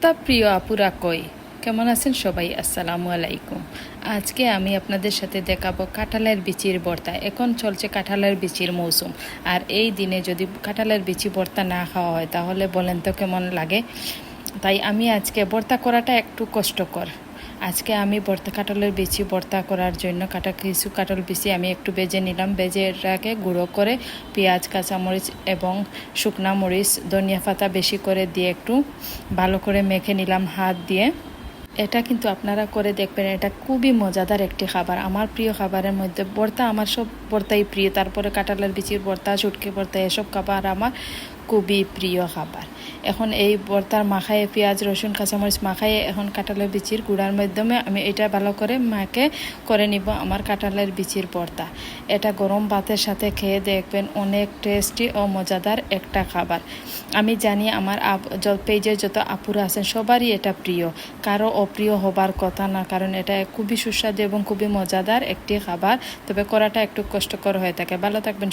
তা প্রিয় আপুরা কই কেমন আছেন সবাই? আসসালামু আলাইকুম। আজকে আমি আপনাদের সাথে দেখাবো কাঁঠালের বিচির ভর্তা। এখন চলছে কাঁঠালের বিচির মৌসুম, আর এই দিনে যদি কাঁঠালের বিচি ভর্তা না খাওয়া হয় তাহলে বলেন তো কেমন লাগে। তাই আমি আজকে ভর্তা করাটা একটু কষ্টকর। আজকে আমি কাঁঠালের বিচি ভর্তা করার জন্য কিছু কাঁঠাল বিচি আমি একটু বেজে নিলাম। বেজে এটাকে গুঁড়ো করে পেঁয়াজ, কাঁচামরিচ এবং শুকনা মরিচ, ধনিয়া পাতা বেশি করে দিয়ে একটু ভালো করে মেখে নিলাম হাত দিয়ে। এটা কিন্তু আপনারা করে দেখবেন, এটা খুবই মজাদার একটি খাবার। আমার প্রিয় খাবারের মধ্যে ভর্তা, আমার সব ভর্তাই প্রিয়। তারপরে কাঁঠালের বিচির ভর্তা, শুটকি ভর্তা, এসব খাবার আমার খুবই প্রিয় খাবার। এখন এই ভর্তার মাখায় পেঁয়াজ, রসুন, কাঁচামরিচ মাখায় এখন কাঁঠালের বিচির গুঁড়ার মাধ্যমে আমি এটা ভালো করে মাখে করে নিব আমার কাঁঠালের বিচির ভর্তা। এটা গরম ভাতের সাথে খেয়ে দেখবেন অনেক টেস্টি ও মজাদার একটা খাবার। আমি জানি আমার পেজে যত আপুরা আছেন সবারই এটা প্রিয়, কারো অপ্রিয় হবার কথা না, কারণ এটা খুবই সুস্বাদু এবং খুবই মজাদার একটি খাবার। তবে করাটা একটু কষ্টকর হয়ে থাকে। ভালো থাকবেন।